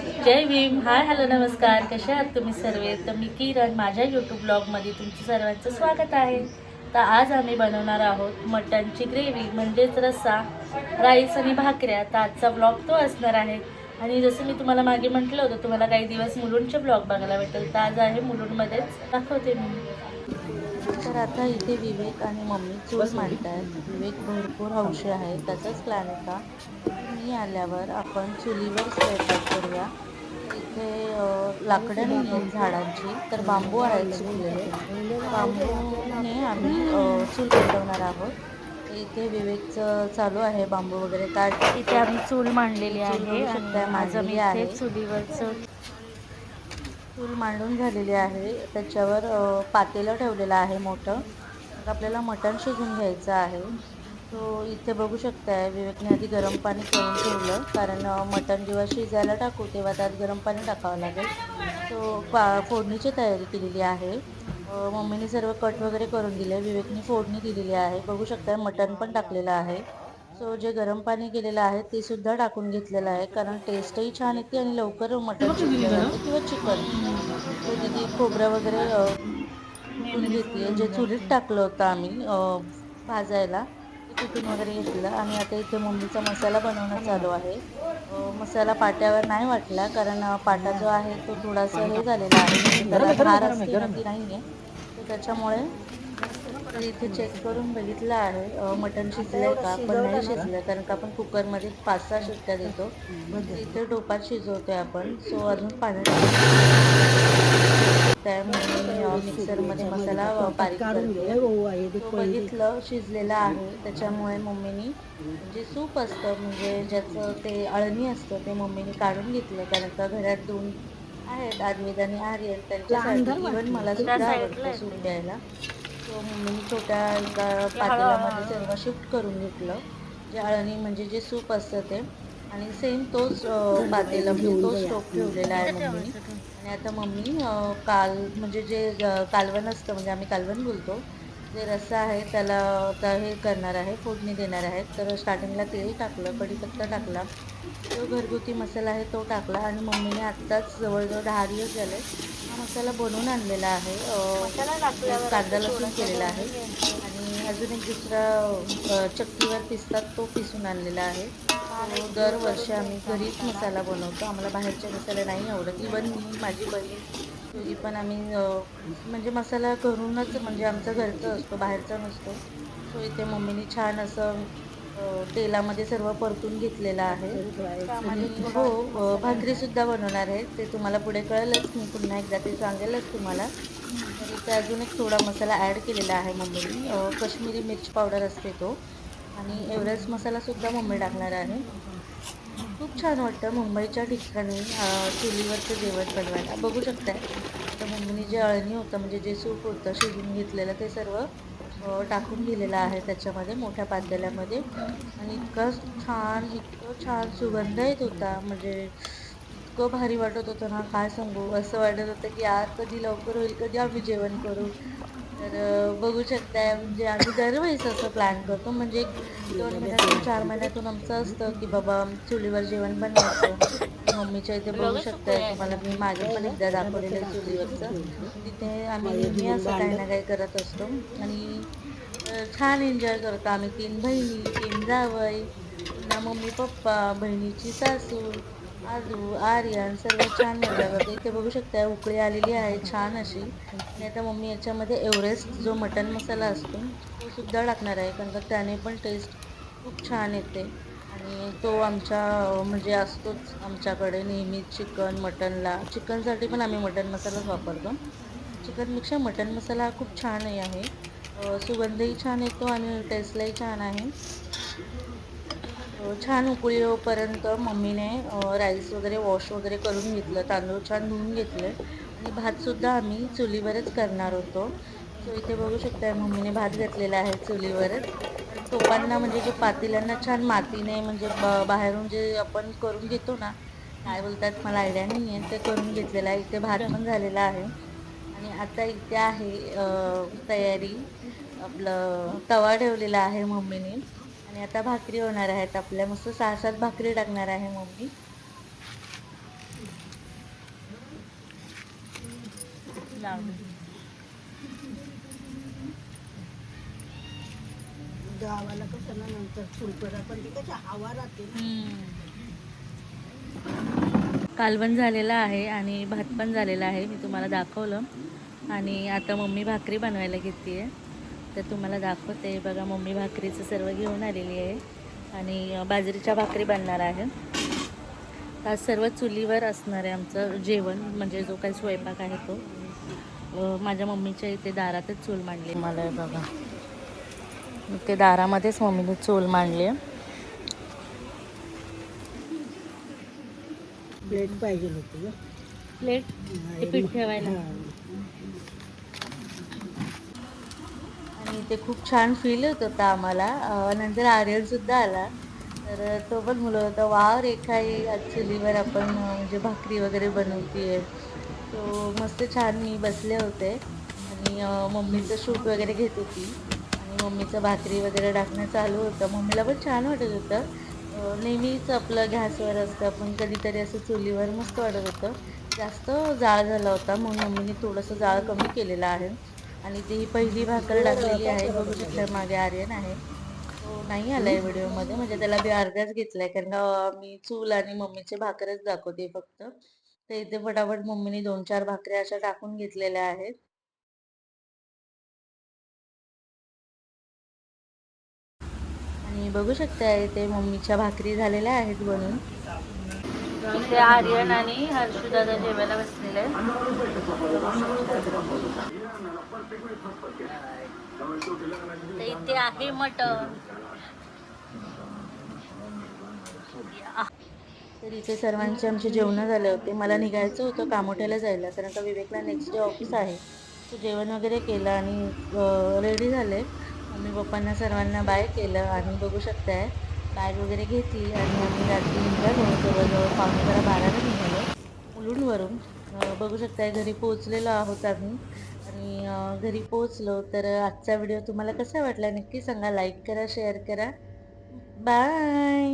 जय Bhim. Hi hello नमस्कार. कसे आहात तुम्ही सर्व? तर मी किरण माझ्या यूट्यूब ब्लॉगमध्ये तुमचं सर्वांचं स्वागत आहे. तर आज आम्ही बनवणार आहोत मटनची ग्रेव्ही म्हणजेच रस्सा, राईस आणि भाकऱ्या. तर आजचा ब्लॉग तो असणार आहे. आणि जसं मी तुम्हाला मागे म्हटलं होतं तुम्हाला काही दिवस मुलुंडचे ब्लॉग बघायला भेटेल, तर आज आहे मुलुंडमध्येच दाखवते मी. तर आता इथे विवेक आणि मम्मी चूल मांडतात. विवेक भरपूर हौशी आहे. त्याचाच प्लॅन होता की मी आल्यावर आपण चुलीवर स्वयंपाक करूया. तर इथे लाकडं नाही आहेत झाडांची, तर बांबू आहेत सुकलेले. त्या बांबूने आम्ही चूल पेटवणार आहोत. तर इथे विवेकचं चालू आहे बांबू वगैरे काढ. इथे आम्ही चूल मांडलेली आहे आणि माझं मी इथे चुलीवरचं चूल मांडून झालेली आहे. त्याच्यावर पातेलं ठेवलेलं आहे मोठं. मग आपल्याला मटण शिजवून घ्यायचं आहे. तो इथे बघू शकताय विवेकने आधी गरम पाणी करून ठेवलं, कारण मटण जेव्हा शिजायला टाकू तेव्हा त्यात गरम पाणी टाकावं लागेल. तो फोडणीची तयारी केलेली आहे. मम्मीने सर्व कट वगैरे करून दिले. विवेकने फोडणी दिलेली आहे. बघू शकताय मटण पण टाकलेलं आहे. सो जे गरम पाणी केलेलं आहे ते सुद्धा टाकून घेतलेलं आहे, कारण टेस्टही छान येते आणि लवकर मटण शिजलं जातं किंवा चिकन. इथे दीदी खोबरं वगैरे कुटून घेतली. जे चुलीत टाकलं होतं आम्ही भाजायला, ते कुटून वगैरे घेतलं. आणि आता इथे मम्मीचा मसाला बनवणं चालू आहे. मसाला पाट्यावर नाही वाटला, कारण पाटा जो आहे तो थोडासा हे झालेला आहे, म्हणजे त्याला धार असते ना ती नाही आहे. तर त्याच्यामुळे तर इथे चेक करून बघितलं आहे मटण शिजलंय का, पण नाही शिजलं, कारण का आपण कुकरमध्ये 5-6 शिट्ट्या देतो. तर इथे टोपात शिजवतोय आपण. सो अजून पाणी त्या मम्मी मिक्सरमध्ये मसाला बारीक करते. तो बघितलं शिजलेला आहे, त्याच्यामुळे मम्मीनी जे सूप असतं म्हणजे ज्याचं ते अळणी असतं ते मम्मीने काढून घेतलं, कारण का घरात 2 आहेत आद्विद आणि आर्यन, त्यांच्यासाठी इवन मला सुद्धा आवडतं सूप प्यायला. सो मम्मीने छोट्या एका पातेल्यामध्ये सर्व शिफ्ट करून घेतलं, जे अळणी म्हणजे जे सूप असतं ते. आणि सेम तोच पातेला म्हणजे तोच टोप ठेवलेला आहे मम्मीने. आणि आता मम्मी काल म्हणजे जे कालवण असतं, म्हणजे आम्ही कालवण बोलतो, जे रस्सा आहे त्याला आता हे करणार आहे, फोडणी देणार आहेत. तर स्टार्टिंगला तेल टाकलं, कढीपत्ता टाकला, जो घरगुती मसाला आहे तो टाकला. आणि मम्मीने आत्ताच जवळजवळ 10 दिवस झाले हा मसाला बनवून आणलेला आहे. म्हणजे कांदा लसूण केलेला आहे. आणि अजून एक दुसरा चक्कीवर पिसतात तो पिसून आणलेला आहे. तो दरवर्षी आम्ही घरीच मसाला बनवतो. आम्हाला बाहेरचे मसाले नाही आवडत. इवन मी, माझी बहीण, दोघी पण आम्ही म्हणजे मसाला घरूनच, म्हणजे आमचा घरचा असतो, बाहेरचा नसतो. सो इथे मम्मीने छान असं तेलामध्ये सर्व परतून घेतलेलं आहे. आणि हो, भाकरी सुद्धा बनवणार आहे, ते तुम्हाला पुढे कळेलच. मी पुन्हा एकदा ते सांगेलच तुम्हाला. तर इथे अजून एक थोडा मसाला ॲड केलेला आहे मम्मीनी. काश्मीरी मिर्च पावडर असते तो, आणि एव्हरेस्ट मसाला सुद्धा मम्मी टाकणार आहे. खूप छान वाटतं मुंबईच्या ठिकाणी चुलीवरचं जेवण बनवायला. बघू शकताय आता मम्मीने जे अळणी होतं म्हणजे जे सूप होतं शिजवून घेतलेलं ते सर्व टाकून दिलेलं आहे त्याच्यामध्ये मोठ्या पातेल्यामध्ये. आणि इतकं छान सुगंध येत होता, म्हणजे इतकं भारी वाटत होतं ना, काय सांगू. असं वाटत होतं की यार कधी लवकर होईल, कधी आम्ही जेवण करू. तर बघू शकताय, म्हणजे आम्ही दरवेळेस असं प्लॅन करतो, म्हणजे 1-2 महिन्यातून 4 महिन्यातून आमचं असतं की बाबा चुलीवर जेवण बनवायचं. आणि मम्मीच्या इथे बघू शकताय, तुम्हाला मी मागे पण एकदा दाखवलेलं आहे चुलीवरचं. तिथे आम्ही नेहमी असं काही ना काही करत असतो. आणि छान एन्जॉय करतो आम्ही. 3 बहिणी, 3 जावई, पुन्हा मम्मी पप्पा, बहिणीची सासू, आजू, आर्यन, सर्व छान मजा करतो. इथे बघू शकता उकळी आलेली आहे छान अशी. आणि आता मम्मी याच्यामध्ये एव्हरेस्ट जो मटन मसाला असतो तो सुद्धा टाकणार आहे, कारण का त्याने पण टेस्ट खूप छान येते. आणि तो आमच्या म्हणजे असतोच आमच्याकडे नेहमी चिकन मटनला. चिकनसाठी पण आम्ही मटन मसालाच वापरतो. चिकनपेक्षा मटन मसाला हा खूप छानही आहे. सुगंधही छान येतो आणि टेस्टलाही छान आहे. छान उकळी येऊपर्यंत मम्मीने राईस वगैरे वॉश वगैरे करून घेतलं, तांदूळ छान धुवून घेतले. आणि भातसुद्धा आम्ही चुलीवरच करणार होतो. सो इथे बघू शकताय मम्मीने भात घातलेला आहे चुलीवरच. आणि टोपांना म्हणजे जे पातेल्यांना छान मातीने, म्हणजे बाहेरून जे आपण करून घेतो ना, काय बोलतात मला आयडिया नाही आहे, ते करून घेतलेलं आहे. इथे भात पण झालेला आहे. आणि आता इथे आहे तयारी. आपलं तवा ठेवलेला आहे मम्मीने. आणि आता भाकरी होणार आहेत आपल्या. मस्त 6-7 भाकरी टाकणार आहे मम्मी. गावाला कसं ना नंतर फुलपरा पण ती कशी हवा राहते ना. कालवण झालेलं आहे आणि भात पण झालेला आहे, मी तुम्हाला दाखवलं. आणि आता मम्मी भाकरी बनवायला घेते आहे, तर तुम्हाला दाखवते. बघा, मम्मी भाकरीचं सर्व घेऊन आलेली आहे आणि बाजरीच्या भाकरी बनणार आहे. आज सर्व चुलीवर असणार आहे आमचं जेवण, म्हणजे जो काही स्वयंपाक आहे तो. माझ्या मम्मीच्या इथे दारातच चूल मांडली मला. बघा, इथे दारामध्येच मम्मीने चूल मांडली आहे. प्लेट पाहिजे होती प्लेट ते पीठ ठेवायला. आणि ते खूप छान फील होत होता आम्हाला. नंतर आर्यन सुद्धा आला, तर तो पण बोलत होता, वाव रेखा, आज चुलीवर आपण म्हणजे भाकरी वगैरे बनवतीये. तो मस्त छान. मी बसले होते आणि मम्मीचं शूट वगैरे घेत होती आणि मम्मीचं भाकरी वगैरे टाकणं चालू होतं. मम्मीला पण छान वाटत होतं. नेहमीच आपलं गॅसवर असतं, पण कधीतरी असं चुलीवर मस्त वाटत होतं. जास्त जाळ झाला होता, मग मम्मीने थोडंसं जाळ कमी केलेलं आहे. आणि ती ही पहिली भाकर टाकलेली आहे. बघू शकता मागे आर्यन आहे, तो नाही आलाय व्हिडिओमध्ये, म्हणजे त्याला बी अर्ध्याच घेतलाय, कारण का मी चूल आणि मम्मीचे भाकरच दाखवते फक्त. तर इथे फटाफट मम्मीने 2-4 भाकऱ्या अशा टाकून घेतलेल्या आहेत. आणि बघू शकता इथे मम्मीच्या भाकरी झालेल्या आहेत बनून. इथे आर्यन आणि हर्षुदादा जेवायला बसलेले आहेत. तर इथे आहे मटण. तर इथे सर्वांचे आमचे जेवण झाले होते. मला निघायचं होतं कामोठ्याला जायला, कारण का विवेकला नेक्स्ट डे ऑफिस आहे. तो जेवण वगैरे केलं आणि रेडी झाले. मम्मी पप्पांना सर्वांना बाय केलं आणि बघू शकताय बॅग वगैरे घेतली आणि आम्ही रात्री निघालो. जवळजवळ 11:45ला निघालो मुलुंडवरून. बघू शकताय घरी पोहोचलेलो आहोत आम्ही. आणि घरी पोहोचलो. तर आजचा व्हिडिओ तुम्हाला कसा वाटला नक्की सांगा. लाईक करा, शेअर करा. बाय.